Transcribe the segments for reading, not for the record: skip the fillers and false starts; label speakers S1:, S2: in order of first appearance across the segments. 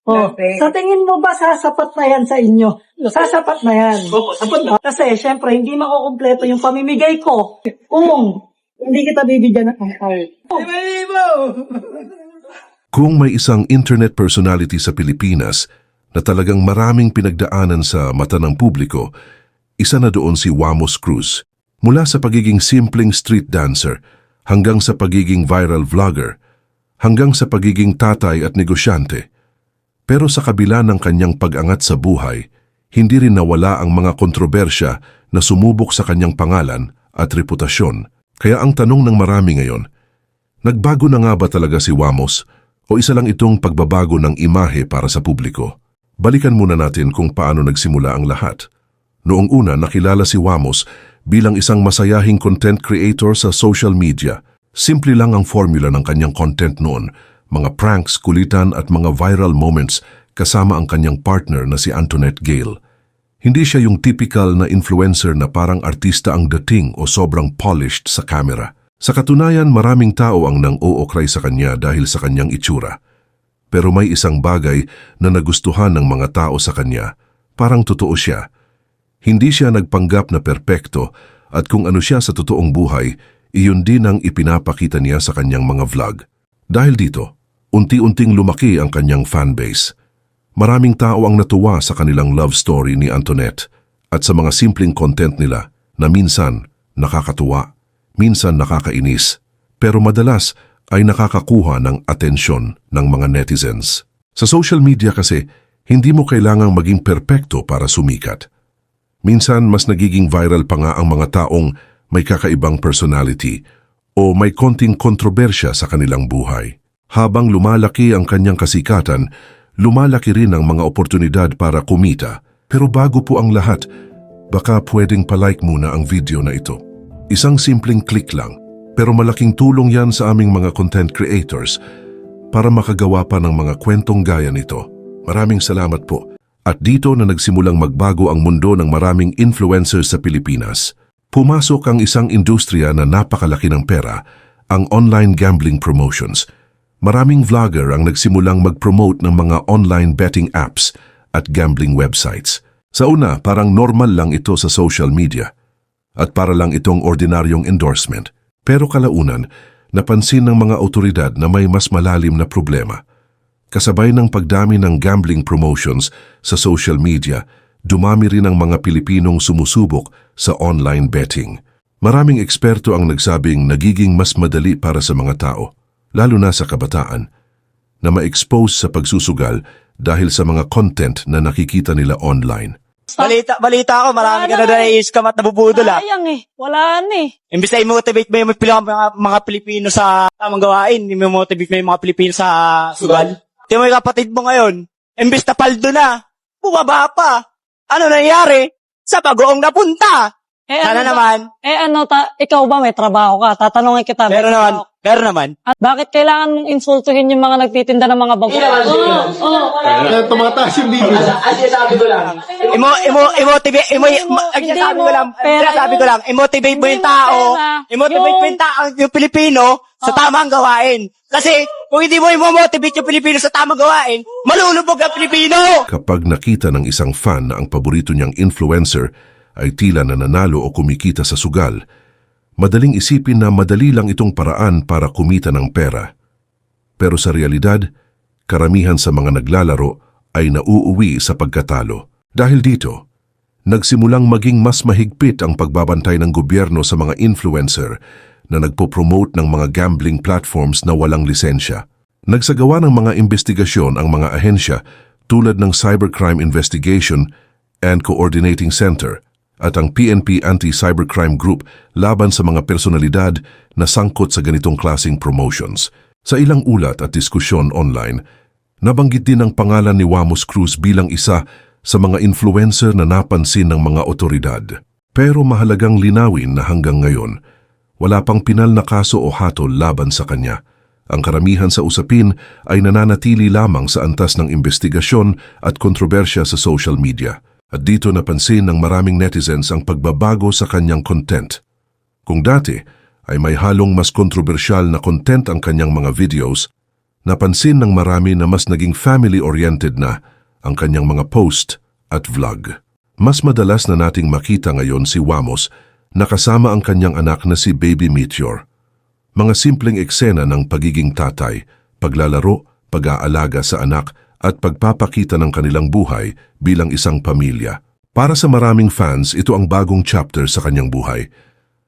S1: Oh, sa tingin mo ba sasapat na yan sa inyo? Sasapat na yan.
S2: Opo, sapat na.
S1: Kasi, syempre, hindi makukumpleto yung pamimigay ko kung hindi kita bibigyan ng card.
S3: Kung may isang internet personality sa Pilipinas na talagang maraming pinagdaanan sa mata ng publiko, isa na doon si Wamos Cruz. Mula sa pagiging simpleng street dancer, hanggang sa pagiging viral vlogger, hanggang sa pagiging tatay at negosyante. Pero sa kabila ng kanyang pag-angat sa buhay, hindi rin nawala ang mga kontrobersya na sumubok sa kanyang pangalan at reputasyon. Kaya ang tanong ng marami ngayon, nagbago na nga ba talaga si Wamos o isa lang itong pagbabago ng imahe para sa publiko? Balikan muna natin kung paano nagsimula ang lahat. Noong una, nakilala si Wamos bilang isang masayahing content creator sa social media. Simple lang ang formula ng kanyang content noon, mga pranks, kulitan at mga viral moments kasama ang kanyang partner na si Antoinette Gale. Hindi siya yung typical na influencer na parang artista ang dating o sobrang polished sa camera. Sa katunayan, maraming tao ang nang-ookray sa kanya dahil sa kanyang itsura. Pero may isang bagay na nagustuhan ng mga tao sa kanya, parang totoo siya. Hindi siya nagpanggap na perpekto at kung ano siya sa totoong buhay, iyon din ang ipinapakita niya sa kanyang mga vlog. Dahil dito, unti-unting lumaki ang kanyang fanbase. Maraming tao ang natuwa sa kanilang love story ni Antoinette at sa mga simpleng content nila na minsan nakakatuwa, minsan nakakainis, pero madalas ay nakakakuha ng atensyon ng mga netizens. Sa social media kasi, hindi mo kailangang maging perpekto para sumikat. Minsan mas nagiging viral pa nga ang mga taong may kakaibang personality o may konting kontrobersya sa kanilang buhay. Habang lumalaki ang kanyang kasikatan, lumalaki rin ang mga oportunidad para kumita. Pero bago po ang lahat, baka pwedeng palike muna ang video na ito. Isang simpleng click lang, pero malaking tulong yan sa aming mga content creators para makagawa pa ng mga kwentong gaya nito. Maraming salamat po. At dito na nagsimulang magbago ang mundo ng maraming influencers sa Pilipinas. Pumasok ang isang industriya na napakalaki ng pera, ang online gambling promotions. Maraming vlogger ang nagsimulang mag-promote ng mga online betting apps at gambling websites. Sa una, parang normal lang ito sa social media at para lang itong ordinaryong endorsement. Pero kalaunan, napansin ng mga otoridad na may mas malalim na problema. Kasabay ng pagdami ng gambling promotions sa social media, dumami rin ang mga Pilipinong sumusubok sa online betting. Maraming eksperto ang nagsabing nagiging mas madali para sa mga tao, lalo na sa kabataan, na ma-expose sa pagsusugal dahil sa mga content na nakikita nila online.
S2: Balita ako, marami ka na na-i-scam at nabubudol ah.
S1: Sayang eh. Wala na eh.
S2: Imbis na i-motivate mo yung mga Pilipino sa tamang gawain, i-motivate mo yung mga Pilipino sa sugal. Di mo yung kapatid mo ngayon, imbis na paldo na, bumaba pa. Ano nangyari? Sa bagoong napunta. Sana naman.
S1: Ikaw ba may trabaho ka? Tatanungin kita.
S2: Pero naman.
S1: At bakit kailangan mong insultuhin yung mga nagtitinda ng mga bago?
S4: Tumataas yung video.
S2: Sabi ko lang. I-motivate mo yung tao. I-motivate mo yung tao, yung Pilipino sa tamang gawain. Kasi kung hindi mo i-motivate yung Pilipino sa tamang gawain, malulubog ang Pilipino.
S3: Kapag nakita ng isang fan na ang paborito niyang influencer ay tila nananalo o kumikita sa sugal, madaling isipin na madali lang itong paraan para kumita ng pera. Pero sa realidad, karamihan sa mga naglalaro ay nauuwi sa pagkatalo. Dahil dito, nagsimulang maging mas mahigpit ang pagbabantay ng gobyerno sa mga influencer na nagpo-promote ng mga gambling platforms na walang lisensya. Nagsagawa ng mga investigasyon ang mga ahensya tulad ng Cybercrime Investigation and Coordinating Center at ang PNP Anti-Cybercrime Group laban sa mga personalidad na sangkot sa ganitong klaseng promotions. Sa ilang ulat at diskusyon online, nabanggit din ang pangalan ni Wamos Cruz bilang isa sa mga influencer na napansin ng mga otoridad. Pero mahalagang linawin na hanggang ngayon, wala pang pinal na kaso o hatol laban sa kanya. Ang karamihan sa usapin ay nananatili lamang sa antas ng investigasyon at kontrobersya sa social media. At dito napansin ng maraming netizens ang pagbabago sa kanyang content. Kung dati ay may halong mas kontrobersyal na content ang kanyang mga videos, Napansin ng marami na mas naging family-oriented na ang kanyang mga post at vlog. Mas madalas na nating makita ngayon si Wamos na kasama ang kanyang anak na si Baby Meteor. Mga simpleng eksena ng pagiging tatay, paglalaro, pag-aalaga sa anak at pagpapakita ng kanilang buhay bilang isang pamilya. Para sa maraming fans, ito ang bagong chapter sa kanyang buhay.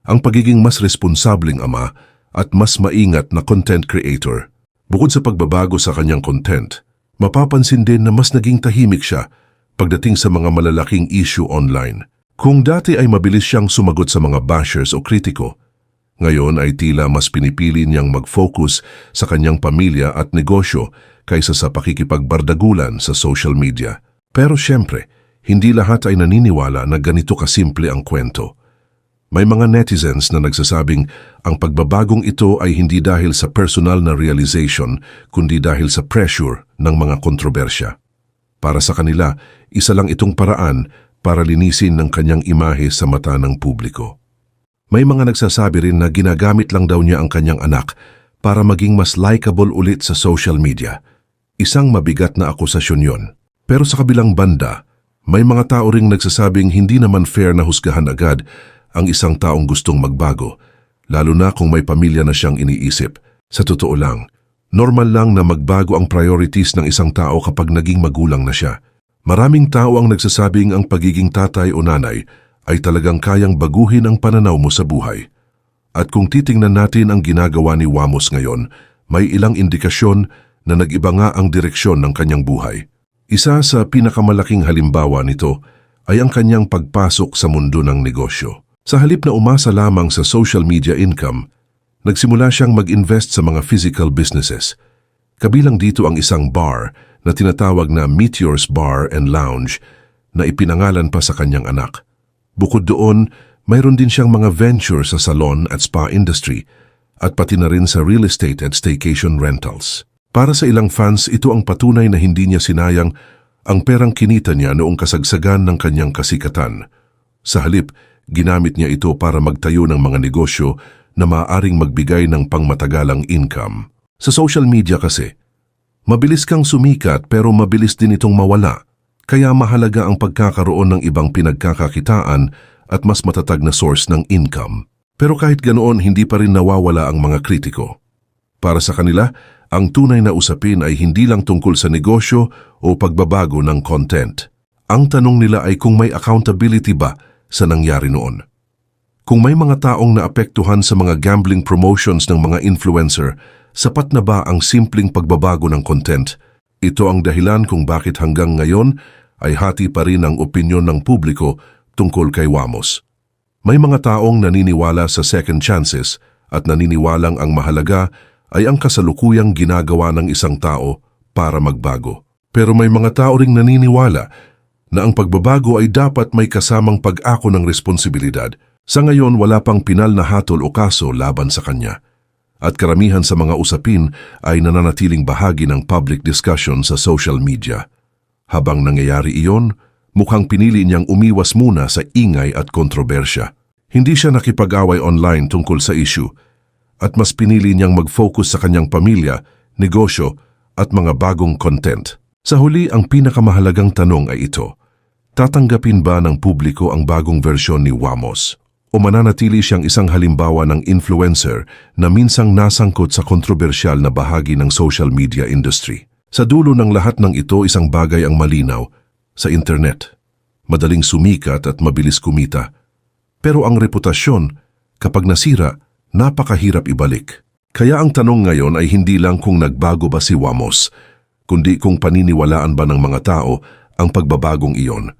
S3: Ang pagiging mas responsableng ama at mas maingat na content creator. Bukod sa pagbabago sa kanyang content, mapapansin din na mas naging tahimik siya pagdating sa mga malalaking issue online. Kung dati ay mabilis siyang sumagot sa mga bashers o kritiko, ngayon ay tila mas pinipili niyang mag-focus sa kanyang pamilya at negosyo kaysa sa pakikipagbardagulan sa social media. Pero syempre, hindi lahat ay naniniwala na ganito kasimple ang kwento. May mga netizens na nagsasabing ang pagbabagong ito ay hindi dahil sa personal na realization, kundi dahil sa pressure ng mga kontrobersya. Para sa kanila, isa lang itong paraan para linisin ng kanyang imahe sa mata ng publiko. May mga nagsasabi rin na ginagamit lang daw niya ang kanyang anak para maging mas likable ulit sa social media. Isang mabigat na akusasyon yon. Pero sa kabilang banda, may mga tao ring nagsasabing hindi naman fair na husgahan agad ang isang taong gustong magbago, lalo na kung may pamilya na siyang iniisip. Sa totoo lang, normal lang na magbago ang priorities ng isang tao kapag naging magulang na siya. Maraming tao ang nagsasabing ang pagiging tatay o nanay ay talagang kayang baguhin ang pananaw mo sa buhay. At kung titingnan natin ang ginagawa ni Wamos ngayon, may ilang indikasyon na nag-iba nga ang direksyon ng kanyang buhay. Isa sa pinakamalaking halimbawa nito ay ang kanyang pagpasok sa mundo ng negosyo. Sa halip na umasa lamang sa social media income, nagsimula siyang mag-invest sa mga physical businesses. Kabilang dito ang isang bar na tinatawag na Meteor's Bar and Lounge na ipinangalan pa sa kanyang anak. Bukod doon, mayroon din siyang mga venture sa salon at spa industry at pati na rin sa real estate at staycation rentals. Para sa ilang fans, ito ang patunay na hindi niya sinayang ang perang kinita niya noong kasagsagan ng kanyang kasikatan. Sa halip, ginamit niya ito para magtayo ng mga negosyo na maaaring magbigay ng pangmatagalang income. Sa social media kasi, mabilis kang sumikat pero mabilis din itong mawala. Kaya mahalaga ang pagkakaroon ng ibang pinagkakakitaan at mas matatag na source ng income. Pero kahit ganoon, hindi pa rin nawawala ang mga kritiko. Para sa kanila, ang tunay na usapin ay hindi lang tungkol sa negosyo o pagbabago ng content. Ang tanong nila ay kung may accountability ba sa nangyari noon. Kung may mga taong naapektuhan sa mga gambling promotions ng mga influencer, sapat na ba ang simpleng pagbabago ng content? Ito ang dahilan kung bakit hanggang ngayon ay hati pa rin ang opinyon ng publiko tungkol kay Wamos. May mga taong naniniwala sa second chances at naniniwalang ang mahalaga ay ang kasalukuyang ginagawa ng isang tao para magbago. Pero may mga tao ring naniniwala na ang pagbabago ay dapat may kasamang pag-ako ng responsibilidad. Sa ngayon, wala pang pinal na hatol o kaso laban sa kanya. At karamihan sa mga usapin ay nananatiling bahagi ng public discussion sa social media. Habang nangyayari iyon, mukhang pinili niyang umiwas muna sa ingay at kontrobersya. Hindi siya nakipag-away online tungkol sa issue, at mas pinili niyang mag-focus sa kanyang pamilya, negosyo at mga bagong content. Sa huli, ang pinakamahalagang tanong ay ito: tatanggapin ba ng publiko ang bagong versyon ni Wamos? O mananatili siyang isang halimbawa ng influencer na minsang nasangkot sa kontrobersyal na bahagi ng social media industry? Sa dulo ng lahat ng ito, isang bagay ang malinaw: sa internet, madaling sumikat at mabilis kumita. Pero ang reputasyon, kapag nasira, napakahirap ibalik. Kaya ang tanong ngayon ay hindi lang kung nagbago ba si Wamos, kundi kung paniniwalaan ba ng mga tao ang pagbabagong iyon.